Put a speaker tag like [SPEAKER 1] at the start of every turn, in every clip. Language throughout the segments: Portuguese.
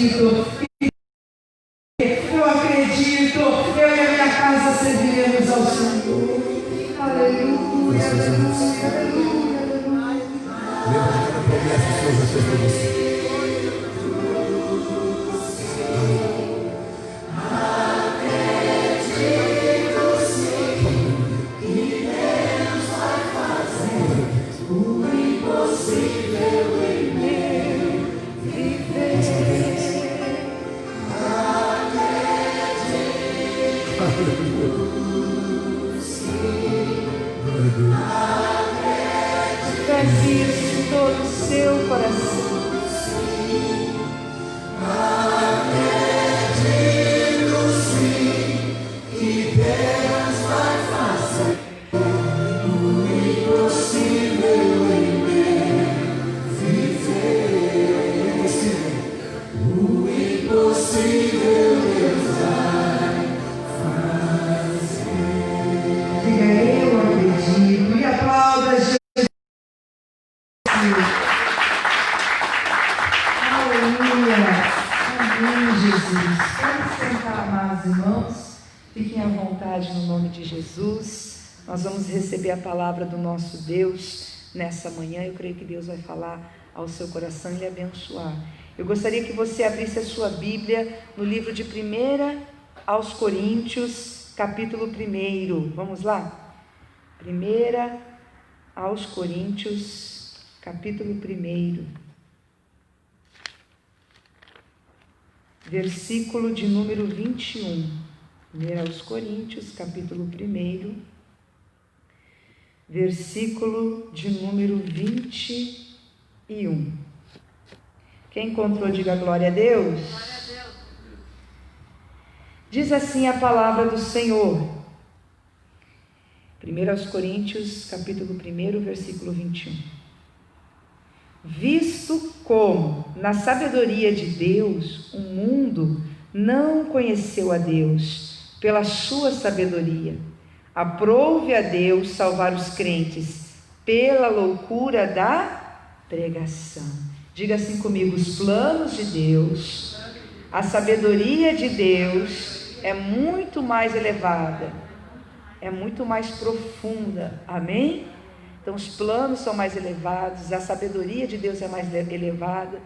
[SPEAKER 1] Eu acredito, eu e a minha casa serviremos ao Senhor. Aleluia, aleluia, aleluia, aleluia.
[SPEAKER 2] Lembra de cada promessa que o Senhor já fez para você.
[SPEAKER 1] Peça isso em todo o seu coração. No nome de Jesus, nós vamos receber a palavra do nosso Deus nessa manhã. Eu creio que Deus vai falar ao seu coração e lhe abençoar. Eu gostaria que você abrisse a sua Bíblia no livro de 1 aos Coríntios, capítulo 1. Vamos lá? 1 aos Coríntios, capítulo 1, versículo de número 21. 1 aos Coríntios, capítulo 1, versículo de número 21. Quem encontrou, diga glória a Deus. Glória a Deus. Diz assim a palavra do Senhor. 1 aos Coríntios, capítulo 1, versículo 21. Visto como, na sabedoria de Deus, o mundo não conheceu a Deus, pela sua sabedoria, aprouve a Deus salvar os crentes pela loucura da pregação. Diga assim comigo: os planos de Deus, a sabedoria de Deus é muito mais elevada, é muito mais profunda, amém? Então os planos são mais elevados, a sabedoria de Deus é mais elevada,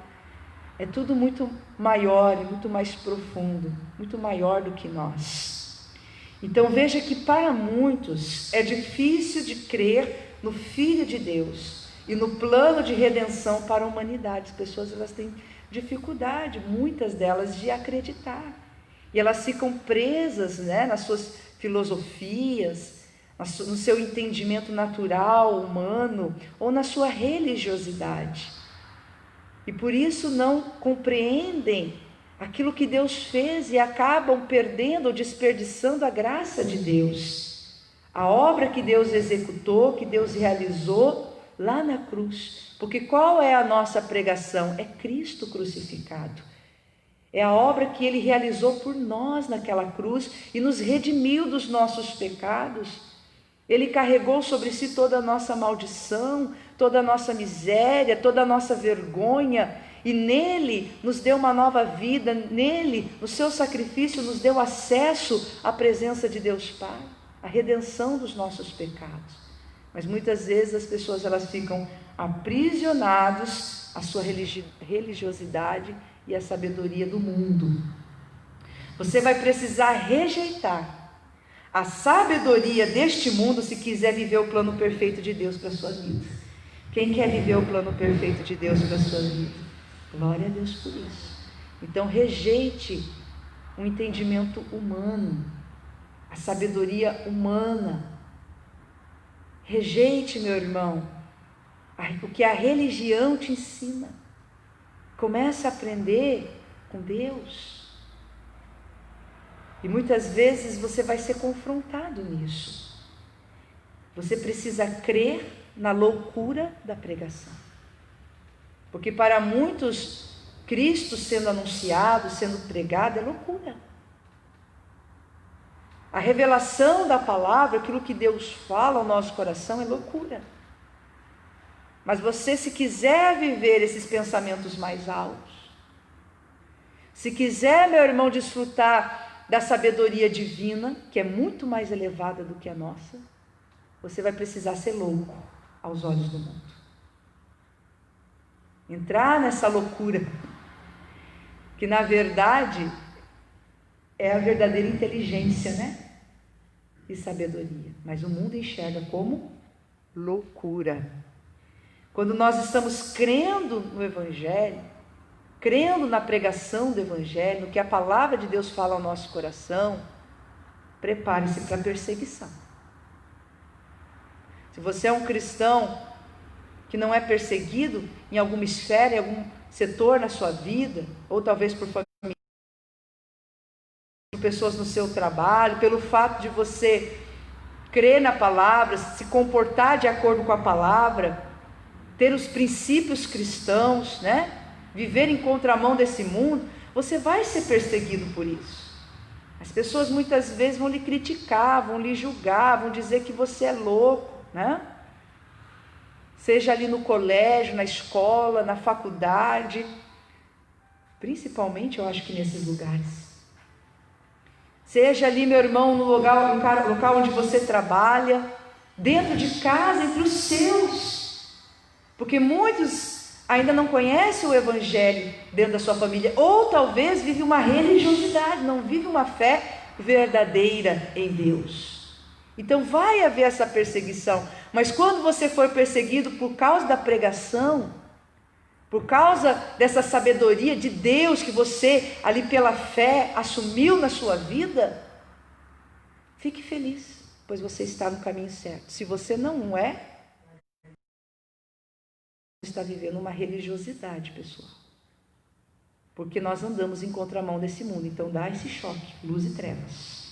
[SPEAKER 1] é tudo muito maior e muito mais profundo, muito maior do que nós. Então veja que para muitos é difícil de crer no Filho de Deus e no plano de redenção para a humanidade. As pessoas elas têm dificuldade, muitas delas, de acreditar. E elas ficam presas, nas suas filosofias, no seu entendimento natural, humano, ou na sua religiosidade. E por isso não compreendem aquilo que Deus fez e acabam perdendo ou desperdiçando a graça de Deus. A obra que Deus executou, que Deus realizou lá na cruz. Porque qual é a nossa pregação? É Cristo crucificado. É a obra que Ele realizou por nós naquela cruz e nos redimiu dos nossos pecados. Ele carregou sobre si toda a nossa maldição, toda a nossa miséria, toda a nossa vergonha, e nele nos deu uma nova vida, nele, no seu sacrifício, nos deu acesso à presença de Deus Pai, a redenção dos nossos pecados. Mas muitas vezes as pessoas elas ficam aprisionadas à sua religiosidade e à sabedoria do mundo. Você vai precisar rejeitar a sabedoria deste mundo se quiser viver o plano perfeito de Deus para a sua vida. Quem quer viver o plano perfeito de Deus para a sua vida? Glória a Deus por isso. Então rejeite o entendimento humano, a sabedoria humana. Rejeite, meu irmão, o que a religião te ensina. Comece a aprender com Deus. E muitas vezes você vai ser confrontado nisso. Você precisa crer na loucura da pregação. Porque para muitos, Cristo sendo anunciado, sendo pregado, é loucura. A revelação da palavra, aquilo que Deus fala ao nosso coração, é loucura. Mas você, se quiser viver esses pensamentos mais altos, Se quiser, meu irmão, desfrutar da sabedoria divina, que é muito mais elevada do que a nossa, você vai precisar ser louco aos olhos do mundo. Entrar nessa loucura, que na verdade é a verdadeira inteligência, né? E sabedoria. Mas o mundo enxerga como loucura. Quando nós estamos crendo no Evangelho, crendo na pregação do Evangelho, no que a palavra de Deus fala ao nosso coração, prepare-se para a perseguição. Se você é um cristão que não é perseguido em alguma esfera, em algum setor na sua vida, ou talvez por família, por pessoas no seu trabalho, pelo fato de você crer na palavra, se comportar de acordo com a palavra, ter os princípios cristãos, né? Viver em contramão desse mundo, você vai ser perseguido por isso. As pessoas muitas vezes vão lhe criticar, vão lhe julgar, vão dizer que você é louco, né? Seja ali no colégio, na escola, na faculdade, principalmente eu acho que nesses lugares. Seja ali, meu irmão, no local onde você trabalha, dentro de casa, entre os seus, porque muitos ainda não conhecem o Evangelho dentro da sua família, ou talvez vive uma religiosidade, não vive uma fé verdadeira em Deus. Então vai haver essa perseguição, mas quando você for perseguido por causa da pregação, por causa dessa sabedoria de Deus que você ali pela fé assumiu na sua vida, fique feliz, pois você está no caminho certo. Se você não é, você está vivendo uma religiosidade, pessoal, porque nós andamos em contramão desse mundo. Então dá esse choque, luz e trevas.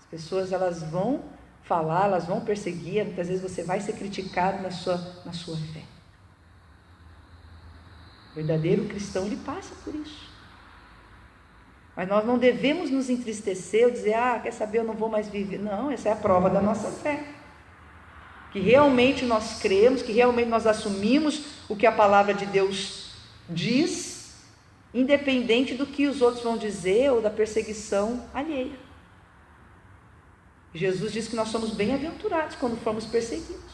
[SPEAKER 1] As pessoas, elas vão falar, elas vão perseguir, muitas vezes você vai ser criticado na sua fé. O verdadeiro cristão, ele passa por isso. Mas nós não devemos nos entristecer ou dizer, quer saber, eu não vou mais viver. Não, essa é a prova da nossa fé. Que realmente nós cremos, que realmente nós assumimos o que a palavra de Deus diz, independente do que os outros vão dizer ou da perseguição alheia. Jesus diz que nós somos bem-aventurados quando formos perseguidos.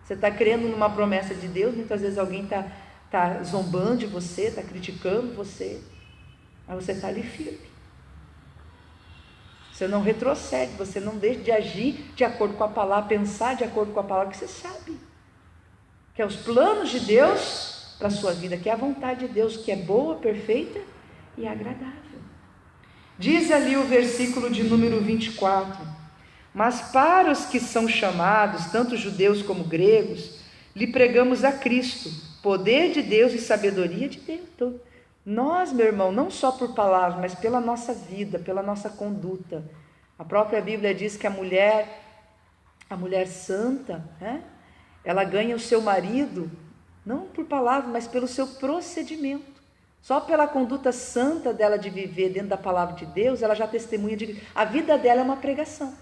[SPEAKER 1] Você está crendo numa promessa de Deus, muitas vezes alguém está zombando de você, está criticando você, mas você está ali firme. Você não retrocede, você não deixa de agir de acordo com a palavra, pensar de acordo com a palavra que você sabe, que é os planos de Deus para a sua vida, que é a vontade de Deus, que é boa, perfeita e agradável. Diz ali o versículo de número 24: mas para os que são chamados, tanto judeus como gregos, lhe pregamos a Cristo, poder de Deus e sabedoria de Deus. Então, nós, meu irmão, não só por palavras, mas pela nossa vida, pela nossa conduta. A própria Bíblia diz que a mulher santa, né, ela ganha o seu marido, não por palavras, mas pelo seu procedimento. Só pela conduta santa dela de viver dentro da palavra de Deus, ela já testemunha de que a vida dela é uma pregação.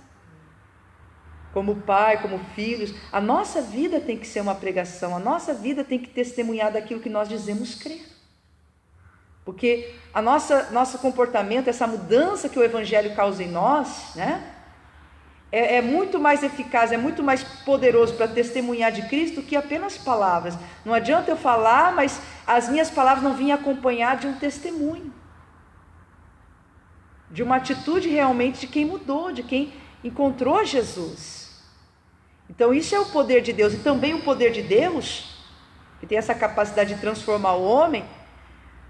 [SPEAKER 1] Como pai, como filhos, a nossa vida tem que ser uma pregação, a nossa vida tem que testemunhar daquilo que nós dizemos crer. Porque nosso comportamento, essa mudança que o Evangelho causa em nós, né, é muito mais eficaz, é muito mais poderoso para testemunhar de Cristo que apenas palavras. Não adianta eu falar, mas as minhas palavras não vinham acompanhadas de um testemunho, de uma atitude realmente de quem mudou, de quem encontrou Jesus. Então isso é o poder de Deus, e também o poder de Deus, que tem essa capacidade de transformar o homem,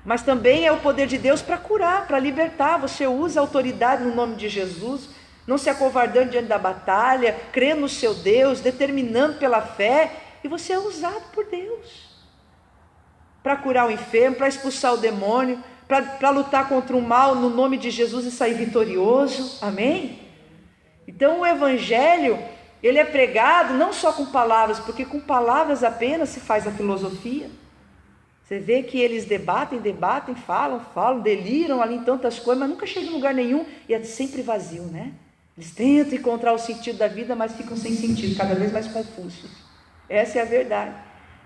[SPEAKER 1] mas também é o poder de Deus para curar, para libertar. Você usa a autoridade no nome de Jesus, não se acovardando diante da batalha, crendo no seu Deus, determinando pela fé, e você é usado por Deus para curar o enfermo, para expulsar o demônio, para lutar contra o mal no nome de Jesus e sair vitorioso. Amém? Então o Evangelho, ele é pregado não só com palavras, porque com palavras apenas se faz a filosofia. Você vê que eles debatem, falam, deliram ali em tantas coisas, mas nunca chegam em lugar nenhum, e é sempre vazio, né? Eles tentam encontrar o sentido da vida, mas ficam sem sentido, cada vez mais confusos. Essa é a verdade.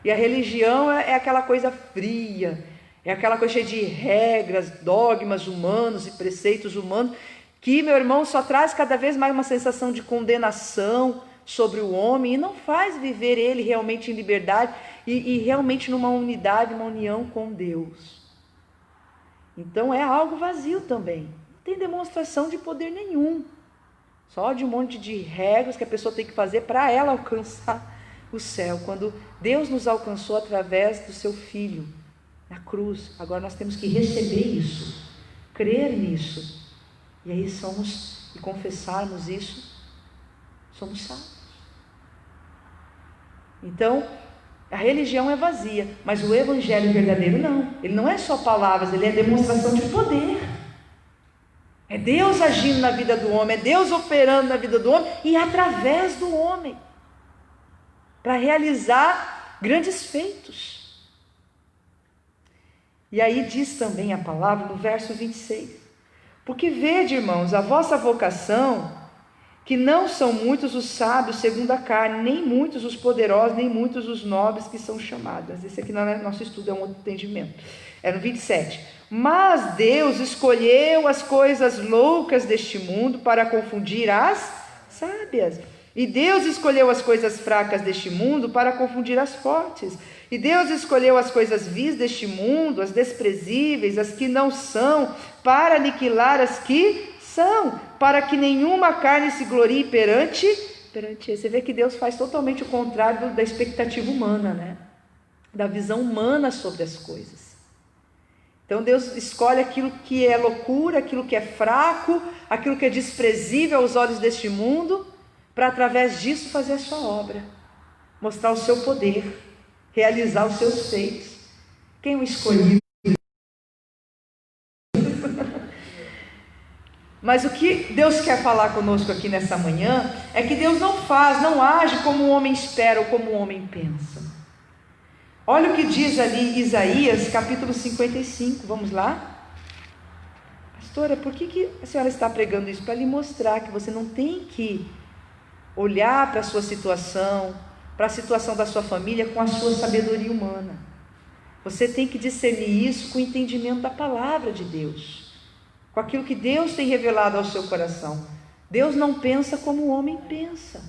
[SPEAKER 1] E a religião é aquela coisa fria, É aquela coisa cheia de regras, dogmas humanos e preceitos humanos, que, meu irmão, só traz cada vez mais uma sensação de condenação sobre o homem e não faz viver ele realmente em liberdade e realmente numa unidade, uma união com Deus. Então é algo vazio também, não tem demonstração de poder nenhum, só de um monte de regras que a pessoa tem que fazer para ela alcançar o céu, quando Deus nos alcançou através do seu Filho na cruz. Agora nós temos que receber isso, crer nisso, e aí e confessarmos isso, somos salvos. Então, a religião é vazia, mas o evangelho verdadeiro não. Ele não é só palavras, ele é demonstração de poder. É Deus agindo na vida do homem, é Deus operando na vida do homem e através do homem, para realizar grandes feitos. E aí diz também a palavra no verso 26: porque vede, irmãos, a vossa vocação, que não são muitos os sábios segundo a carne, nem muitos os poderosos, nem muitos os nobres que são chamados. Esse aqui não é nosso estudo, é um outro entendimento. É no 27. Mas Deus escolheu as coisas loucas deste mundo para confundir as sábias. E Deus escolheu as coisas fracas deste mundo para confundir as fortes. E Deus escolheu as coisas vis deste mundo, as desprezíveis, as que não são, para aniquilar as que são, para que nenhuma carne se glorie perante ele. Você vê que Deus faz totalmente o contrário da expectativa humana, né? Da visão humana sobre as coisas. Então Deus escolhe aquilo que é loucura, aquilo que é fraco, aquilo que é desprezível aos olhos deste mundo, para através disso fazer a sua obra, mostrar o seu poder, realizar os seus feitos. Quem o escolheu? Mas o que Deus quer falar conosco aqui nessa manhã é que Deus não age como o homem espera ou como o homem pensa. Olha o que diz ali Isaías capítulo 55, vamos lá? Pastora, por que a senhora está pregando isso? Para lhe mostrar que você não tem que olhar para a sua situação, para a situação da sua família com a sua sabedoria humana. Você tem que discernir isso com o entendimento da palavra de Deus, com aquilo que Deus tem revelado ao seu coração. Deus não pensa como o homem pensa.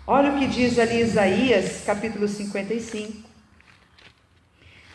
[SPEAKER 1] Olha o que diz ali Isaías capítulo 55.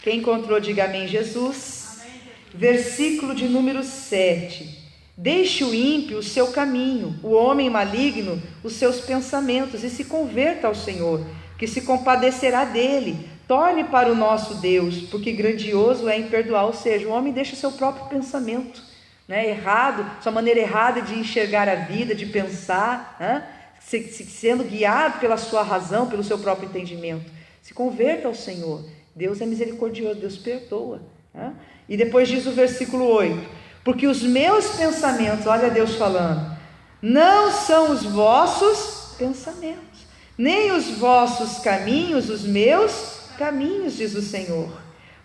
[SPEAKER 1] Quem encontrou, diga amém, Jesus. Amém. Versículo de número 7. Deixe o ímpio o seu caminho, o homem maligno os seus pensamentos, e se converta ao Senhor, que se compadecerá dele. Torne para o nosso Deus, porque grandioso é em perdoar. Ou seja, o homem deixa o seu próprio pensamento, né, errado, sua maneira errada de enxergar a vida, de pensar, né, sendo guiado pela sua razão, pelo seu próprio entendimento. Se converta ao Senhor. Deus é misericordioso, Deus perdoa, né? E depois diz o versículo 8: porque os meus pensamentos, olha Deus falando, não são os vossos pensamentos, nem os vossos caminhos, os meus caminhos, diz o Senhor.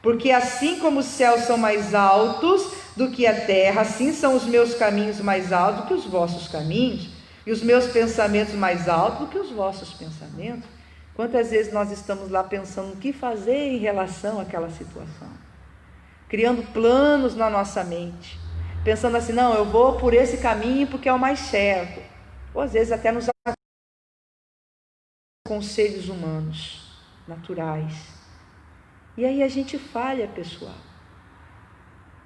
[SPEAKER 1] Porque assim como os céus são mais altos do que a terra, assim são os meus caminhos mais altos do que os vossos caminhos, e os meus pensamentos mais altos do que os vossos pensamentos. Quantas vezes nós estamos lá pensando o que fazer em relação àquela situação, criando planos na nossa mente, pensando assim, não, eu vou por esse caminho porque é o mais certo, ou às vezes até nos conselhos humanos, naturais, e aí a gente falha, pessoal.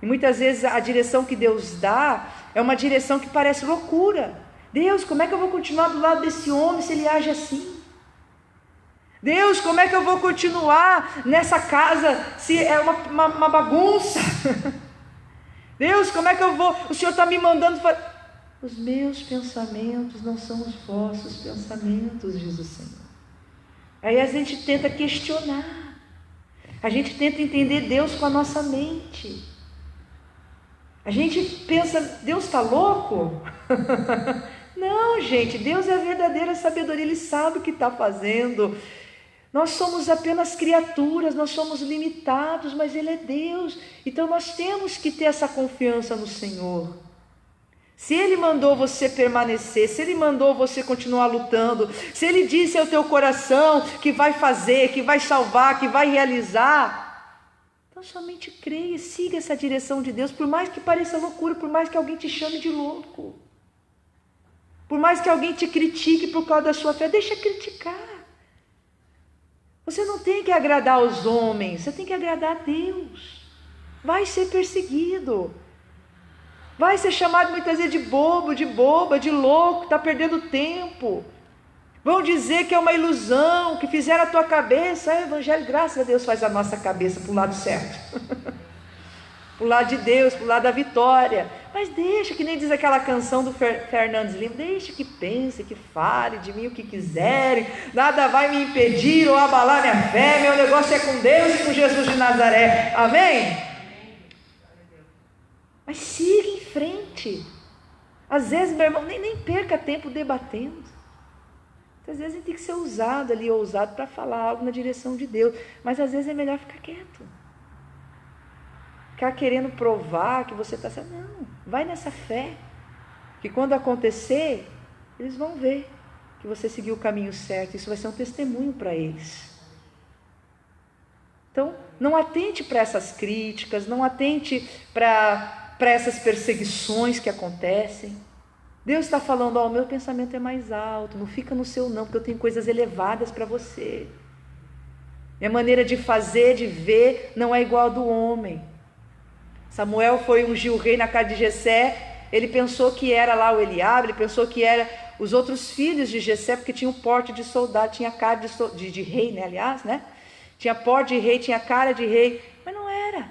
[SPEAKER 1] E muitas vezes a direção que Deus dá é uma direção que parece loucura. Deus, como é que eu vou continuar do lado desse homem se ele age assim? Deus, como é que eu vou continuar nessa casa se é uma bagunça? Deus, como é que eu vou? O Senhor está me mandando fazer. Os meus pensamentos não são os vossos pensamentos, diz o Senhor. Aí a gente tenta questionar, a gente tenta entender Deus com a nossa mente. A gente pensa, Deus está louco? Não, gente, Deus é a verdadeira sabedoria, Ele sabe o que está fazendo. Nós somos apenas criaturas, nós somos limitados, mas Ele é Deus. Então nós temos que ter essa confiança no Senhor. Se Ele mandou você permanecer, se Ele mandou você continuar lutando, se Ele disse ao teu coração que vai fazer, que vai salvar, que vai realizar, Então somente creia e siga essa direção de Deus, por mais que pareça loucura, por mais que alguém te chame de louco, por mais que alguém te critique por causa da sua fé, deixa criticar. Você não tem que agradar aos homens, você tem que agradar a Deus. Vai ser perseguido, vai ser chamado muitas vezes de bobo, de boba, de louco, está perdendo tempo. Vão dizer que é uma ilusão, que fizeram a tua cabeça. O evangelho, graças a Deus, faz a nossa cabeça para o lado certo. Para o lado de Deus, para o lado da vitória. Mas deixa, que nem diz aquela canção do Fernandes Lima, deixa que pense, que fale de mim o que quiserem, nada vai me impedir ou abalar minha fé, meu negócio é com Deus e com Jesus de Nazaré. Amém? Mas siga em frente. Às vezes, meu irmão, nem perca tempo debatendo. Às vezes a gente tem que ser ousado ali, ousado para falar algo na direção de Deus, mas às vezes é melhor ficar quieto, ficar querendo provar que você está certo. Não, vai nessa fé, que quando acontecer, eles vão ver que você seguiu o caminho certo, isso vai ser um testemunho para eles. Então, não atente para essas críticas, não atente para essas perseguições que acontecem. Deus está falando, o meu pensamento é mais alto, não fica no seu não, porque eu tenho coisas elevadas para você. Minha maneira de fazer, de ver, não é igual a do homem. Samuel foi ungir o rei na casa de Jessé, ele pensou que era lá o Eliabe, ele pensou que era os outros filhos de Jessé, porque tinha um porte de soldado, tinha cara de rei, né, aliás, né? Tinha porte de rei, tinha cara de rei, mas não era.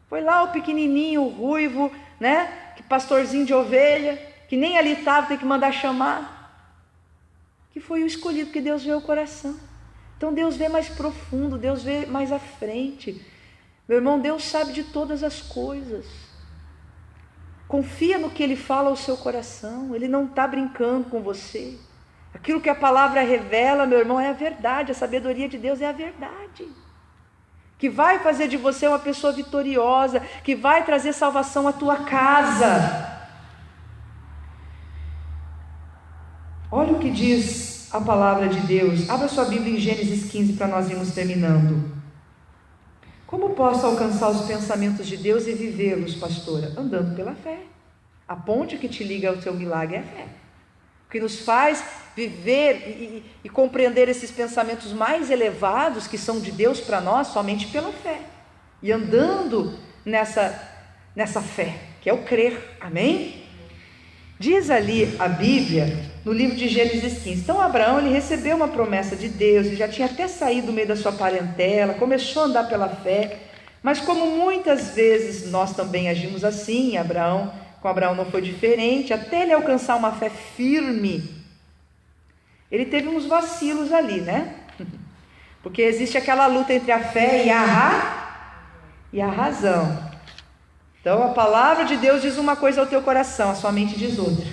[SPEAKER 1] Foi lá o pequenininho, o ruivo, né? Que pastorzinho de ovelha, que nem ali estava, tem que mandar chamar, que foi o escolhido, porque Deus vê o coração. Então Deus vê mais profundo, Deus vê mais à frente. Meu irmão, Deus sabe de todas as coisas. Confia no que Ele fala ao seu coração, Ele não está brincando com você. Aquilo que a palavra revela, meu irmão, é a verdade, a sabedoria de Deus é a verdade, que vai fazer de você uma pessoa vitoriosa, que vai trazer salvação à tua casa. Olha o que diz a palavra de Deus. Abra sua Bíblia em Gênesis 15 para nós irmos terminando. Como posso alcançar os pensamentos de Deus e vivê-los, pastora? Andando pela fé. A ponte que te liga ao teu milagre é a fé. O que nos faz viver e compreender esses pensamentos mais elevados que são de Deus para nós somente pela fé. E andando nessa fé, que é o crer. Amém? Diz ali a Bíblia, no livro de Gênesis 15. Então Abraão, ele recebeu uma promessa de Deus, ele já tinha até saído do meio da sua parentela, começou a andar pela fé. Mas como muitas vezes nós também agimos assim, com Abraão não foi diferente, até ele alcançar uma fé firme, ele teve uns vacilos ali, né? Porque existe aquela luta entre a fé e a razão. Então a palavra de Deus diz uma coisa ao teu coração, a sua mente diz outra.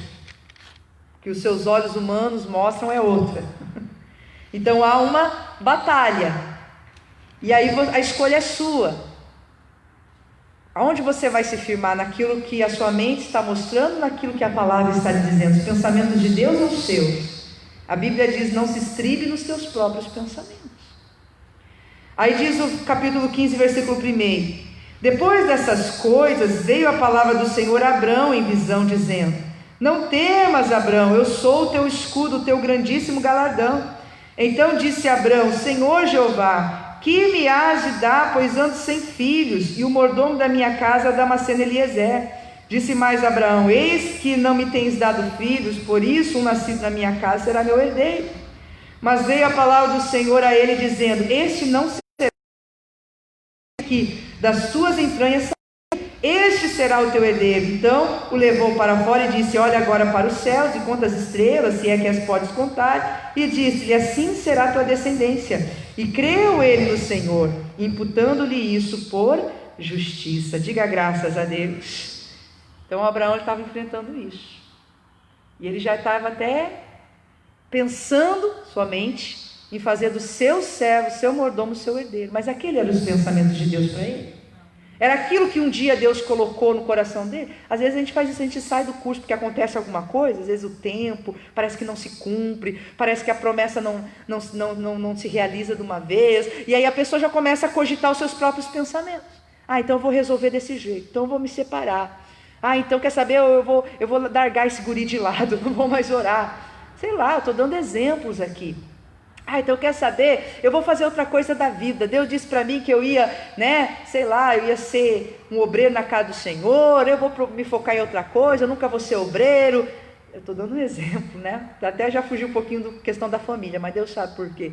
[SPEAKER 1] Que os seus olhos humanos mostram é outra. Então há uma batalha. E aí a escolha é sua. Aonde você vai se firmar? Naquilo que a sua mente está mostrando, naquilo que a palavra está dizendo? Os pensamentos de Deus ou os seus? A Bíblia diz, não se estribe nos teus próprios pensamentos. Aí diz o capítulo 15, versículo 1. Depois dessas coisas, veio a palavra do Senhor a Abrão em visão, dizendo: não temas, Abrão, eu sou o teu escudo, o teu grandíssimo galardão. Então disse Abrão: Senhor Jeová, que me has de dar, pois ando sem filhos, e o mordomo da minha casa é Damasceno Eliezer. Disse mais Abraão: eis que não me tens dado filhos, por isso um nascido na minha casa será meu herdeiro. Mas veio a palavra do Senhor a ele, dizendo: este não será que das tuas entranhas, este será o teu herdeiro. Então o levou para fora e disse: olha agora para os céus e conta as estrelas, se é que as podes contar. E disse-lhe: assim será a tua descendência. E creu ele no Senhor, imputando-lhe isso por justiça. Diga graças a Deus. Então Abraão estava enfrentando isso, e ele já estava até pensando somente em fazer do seu servo, seu mordomo, seu herdeiro. Mas aquele eram os pensamentos de Deus para ele. Era aquilo que um dia Deus colocou no coração dele. Às vezes a gente faz isso, a gente sai do curso porque acontece alguma coisa, às vezes o tempo parece que não se cumpre, parece que a promessa não se realiza de uma vez, e aí a pessoa já começa a cogitar os seus próprios pensamentos. Então eu vou resolver desse jeito, então eu vou me separar. Então quer saber, eu vou largar esse guri de lado, não vou mais orar. Sei lá, eu estou dando exemplos aqui. Então quer saber, eu vou fazer outra coisa da vida. Deus disse para mim que eu ia, eu ia ser um obreiro na casa do Senhor, eu vou me focar em outra coisa, eu nunca vou ser obreiro. Eu estou dando um exemplo, até já fugi um pouquinho da questão da família, mas Deus sabe por quê.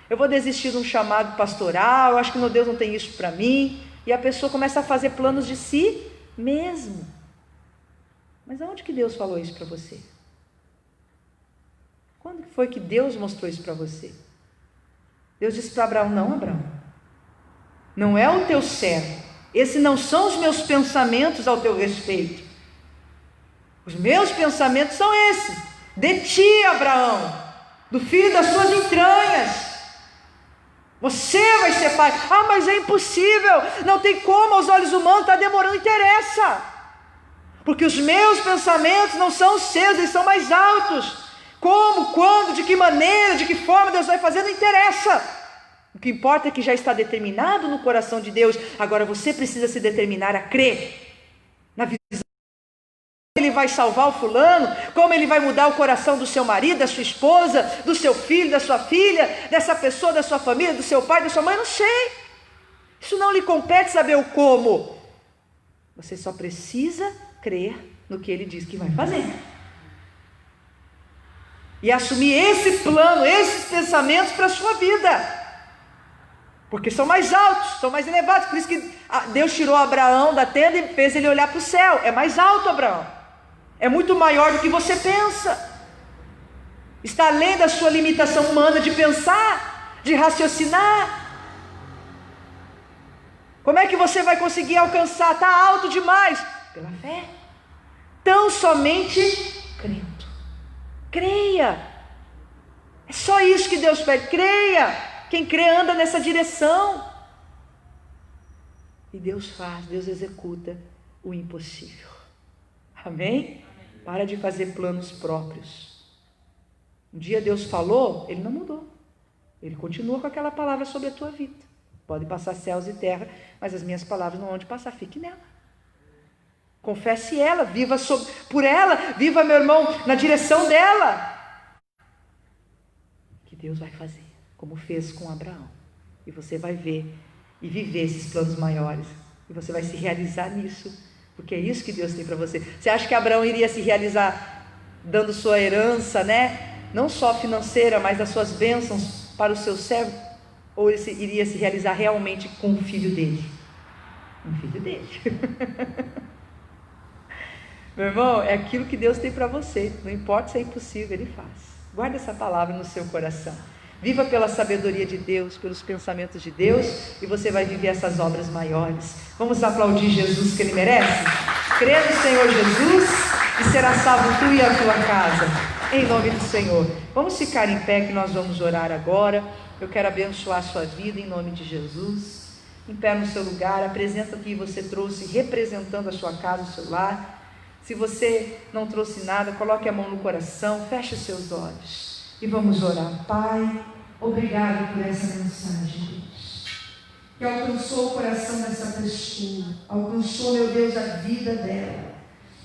[SPEAKER 1] Eu vou desistir de um chamado pastoral, eu acho que Deus não tem isso para mim, e a pessoa começa a fazer planos de si mesmo. Mas aonde que Deus falou isso para você? Quando foi que Deus mostrou isso para você? Deus disse para Abraão: não, Abraão, não é o teu servo, esses não são os meus pensamentos ao teu respeito. Os meus pensamentos são esses: de ti, Abraão, do filho das suas entranhas. Você vai ser pai. Mas é impossível, não tem como, aos olhos humanos está demorando. Interessa, porque os meus pensamentos não são os seus, eles são mais altos. Como, quando, de que maneira, de que forma Deus vai fazer, não interessa. O que importa é que já está determinado no coração de Deus. Agora você precisa se determinar a crer na visão. Ele vai salvar o fulano, como ele vai mudar o coração do seu marido, da sua esposa, do seu filho, da sua filha, dessa pessoa, da sua família, do seu pai, da sua mãe, não sei. Isso não lhe compete saber o como. Você só precisa crer no que ele diz que vai fazer. E assumir esse plano, esses pensamentos para a sua vida. Porque são mais altos, são mais elevados. Por isso que Deus tirou Abraão da tenda e fez ele olhar para o céu. É mais alto, Abraão. É muito maior do que você pensa. Está além da sua limitação humana de pensar, de raciocinar. Como é que você vai conseguir alcançar? Está alto demais. Pela fé. Tão somente crendo. Creia. É só isso que Deus pede. Creia. Quem crê anda nessa direção. E Deus faz, Deus executa o impossível. Amém? Para de fazer planos próprios. Um dia Deus falou, Ele não mudou. Ele continua com aquela palavra sobre a tua vida. Pode passar céus e terra, mas as minhas palavras não vão onde passar, fique nela. Confesse ela, viva por ela, viva, meu irmão, na direção dela. Que Deus vai fazer, como fez com Abraão. E você vai ver e viver esses planos maiores. E você vai se realizar nisso, porque é isso que Deus tem para você. Você acha que Abraão iria se realizar dando sua herança, não só financeira, mas das suas bênçãos para o seu servo? Ou ele iria se realizar realmente com o filho dele? Um filho dele. Meu irmão, é aquilo que Deus tem para você. Não importa se é impossível, Ele faz. Guarda essa palavra no seu coração. Viva pela sabedoria de Deus, pelos pensamentos de Deus, e você vai viver essas obras maiores. Vamos aplaudir Jesus, que Ele merece? Crê no Senhor Jesus e será salvo tu e a tua casa, em nome do Senhor. Vamos ficar em pé que nós vamos orar agora. Eu quero abençoar a sua vida em nome de Jesus. Em pé no seu lugar, apresenta o que você trouxe representando a sua casa, o seu lar. Se você não trouxe nada, coloque a mão no coração, feche os seus olhos e vamos orar. Pai, obrigado por essa mensagem, Deus, que alcançou o coração dessa pessoa, alcançou, meu Deus, a vida dela.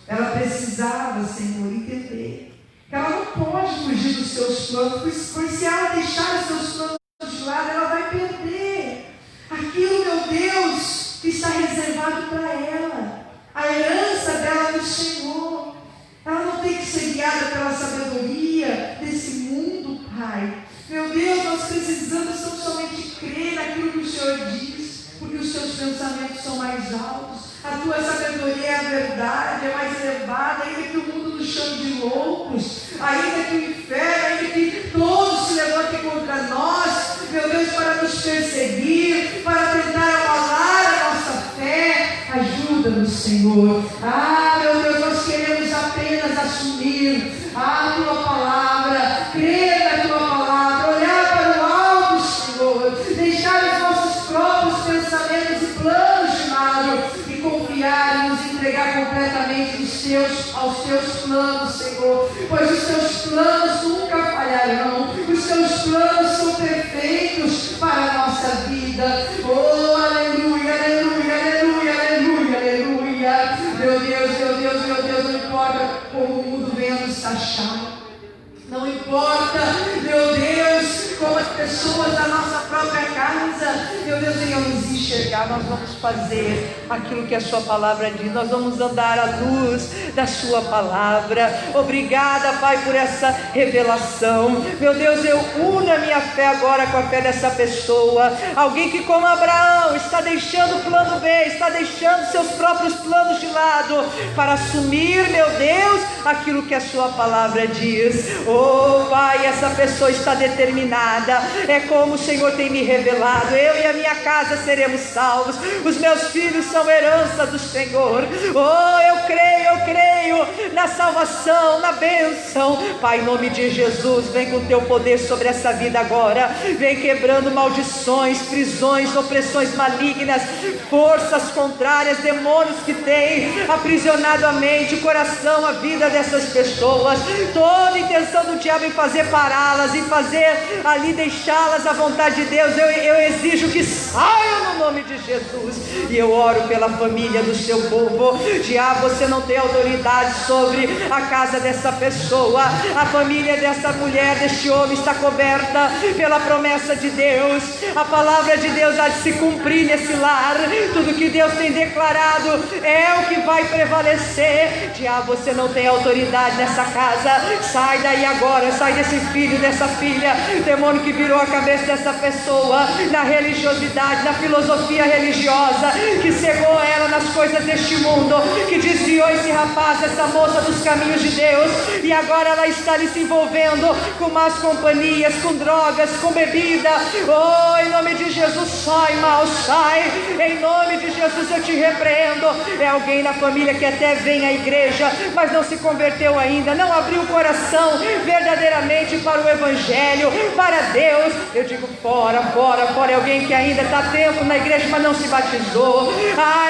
[SPEAKER 1] Ela precisava, Senhor, entender que ela não pode fugir dos seus planos, pois se ela deixar os seus planos de lado, ela vai perder aquilo, meu Deus, que está reservado para ela. A herança dela do Senhor. Ela não tem que ser guiada pela sabedoria desse mundo, Pai. Meu Deus, nós precisamos tão somente crer naquilo que o Senhor diz, porque os seus pensamentos são mais altos. A tua sabedoria é a verdade, é mais elevada, ainda que o mundo nos chame de loucos, ainda que o inferno, ainda que todos se levantem contra nós, meu Deus, para nos perseguir, para tentar abalar a nossa fé. Ajuda-nos, Senhor. Meu Deus, nós queremos apenas assumir a tua palavra, crer na tua palavra, olhar para o alto, Senhor, deixar os nossos próprios pensamentos e planos de mal entregar completamente aos teus planos, Senhor, pois os teus planos nunca falharão, os teus planos são perfeitos para a nossa vida. Oh, aleluia, aleluia, aleluia, aleluia, aleluia. Meu Deus, meu Deus, meu Deus, não importa como o mundo venha nos taxar, não importa, meu Deus, como as pessoas da nossa própria casa, meu Deus, venham nos enxergar. Nós vamos fazer aquilo que a sua palavra diz, nós vamos andar à luz da sua palavra. Obrigada, Pai, por essa revelação. Meu Deus, eu uno a minha fé agora com a fé dessa pessoa, alguém que, como Abraão, está deixando o plano B, está deixando seus próprios planos de lado, para assumir, meu Deus, aquilo que a sua palavra diz. Oh, Pai, essa pessoa está determinada, é como o Senhor tem me revelado. Eu e a minha casa seremos salvos, os meus filhos são herança do Senhor. Oh, eu creio na salvação, na bênção. Pai, em nome de Jesus, vem com o teu poder sobre essa vida agora, vem quebrando maldições, prisões, opressões malignas, forças contrárias, demônios que têm aprisionado a mente, o coração, a vida dessas pessoas. Toda intenção do diabo em fazer pará-las, em fazer ali deixá-las à vontade de Deus, eu exijo que saiam no nome de Jesus. E eu oro pela família do seu povo. Diabo, você não tem autoridade sobre a casa dessa pessoa. A família dessa mulher, deste homem, está coberta pela promessa de Deus. A palavra de Deus há de se cumprir nesse lar. Tudo que Deus tem declarado é o que vai prevalecer. Diabo, você não tem autoridade nessa casa. Sai daí agora, sai desse filho, dessa filha. Demônio que virou a cabeça dessa pessoa na religiosidade, na filosofia religiosa, que cegou ela nas coisas deste mundo, que desviou esse rapaz, essa moça dos caminhos de Deus, e agora ela está ali se envolvendo com más companhias, com drogas, com bebida. Oh, em nome de Jesus, sai mal, sai. Em nome de Jesus eu te repreendo. É alguém na família que até vem à igreja, mas não se converteu ainda, não abriu o coração verdadeiramente para o Evangelho, para Deus. Eu digo fora, fora, fora. É alguém que ainda está há tempo na igreja, mas não se batizou.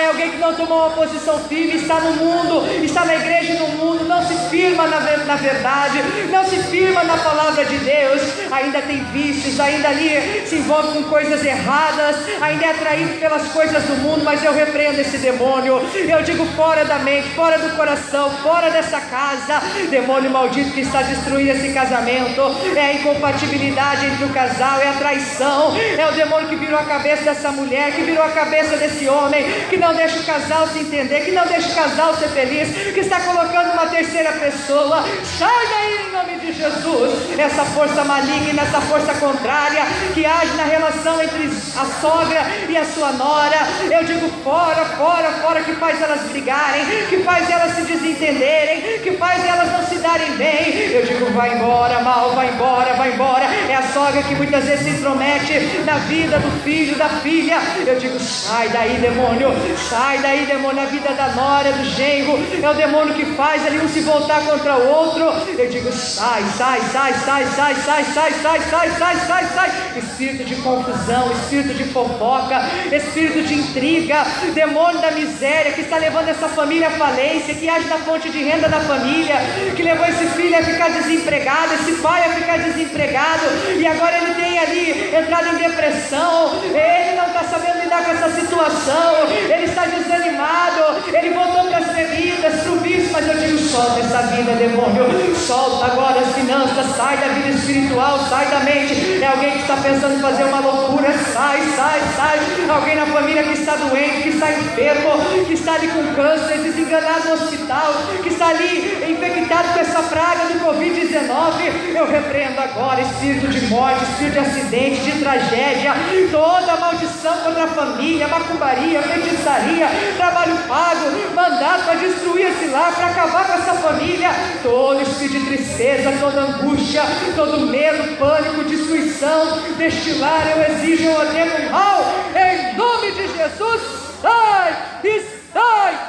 [SPEAKER 1] É alguém que não tomou uma posição firme, está no mundo, está na igreja e no mundo, não se firma na verdade, não se firma na palavra de Deus, ainda tem vícios, ainda ali se envolve com coisas erradas, ainda é atraído pelas coisas do mundo. Mas eu repreendo esse demônio, eu digo fora da mente, fora do coração, fora dessa casa. Demônio maldito que está destruindo esse casamento, é a incompatibilidade entre o casal, é a traição, é o demônio que virou a cabeça dessa mulher, que virou a cabeça desse homem, que não deixa o casal se entender, que não deixa o casal ser feliz, que está colocando uma terceira pessoa. Sai daí em nome de Jesus, essa força maligna, essa força contrária que age na relação entre a sogra e a sua nora. Eu digo fora, fora, fora, que faz elas brigarem, que faz elas se desentenderem, que faz elas não se darem bem. Eu digo vai embora, mal, vai embora, vai embora. É a sogra que muitas vezes se intromete na vida do filho, da filha. Eu digo sai daí, demônio, sai daí, demônio. A vida da nora, do genro, é o demônio que faz ali um se voltar contra o outro. Eu digo sai, sai, sai, sai, sai, sai, sai, sai, sai, sai, sai, sai. Espírito de confusão, espírito de fofoca, espírito de intriga, demônio da miséria que está levando essa família à falência, que age na fonte de renda da família, que levou esse filho a ficar desempregado, esse pai a ficar desempregado, e agora ele tem ali entrado em depressão. Ele não está sabendo lidar com essa situação, ele está desanimado, ele voltou para as bebidas, para o vício. Mas eu digo solta essa vida, demônio, solta agora as finanças, sai da vida espiritual, sai da mente. É alguém que está pensando em fazer uma loucura, sai, sai, sai. Alguém na família que está doente, que está enfermo, que está ali com câncer, desenganado no hospital, que está ali infectado com essa praga do Covid-19. Eu repreendo agora espírito de morte, espírito de acidente, de tragédia, toda maldição contra a família, macumbaria, feitiçaria, trabalho pago, mandado para destruir esse lar, para acabar com essa família. Todo espírito de tristeza, toda angústia, todo medo, pânico, destruição deste lar, eu exijo, eu ordeno mal, em nome de Jesus. Sai e sai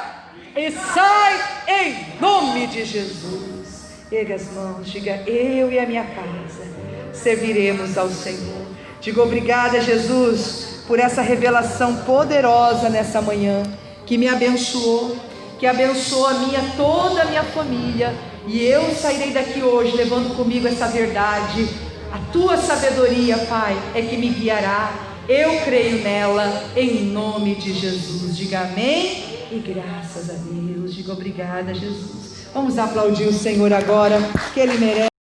[SPEAKER 1] e sai em nome de Jesus. Erga as mãos, diga eu e a minha casa serviremos ao Senhor. Diga obrigada, Jesus, por essa revelação poderosa nessa manhã, que me abençoou, que abençoa toda a minha família, e eu sairei daqui hoje levando comigo essa verdade. A tua sabedoria, Pai, é que me guiará. Eu creio nela, em nome de Jesus. Diga amém e graças a Deus. Diga obrigada, Jesus. Vamos aplaudir o Senhor agora, que Ele merece.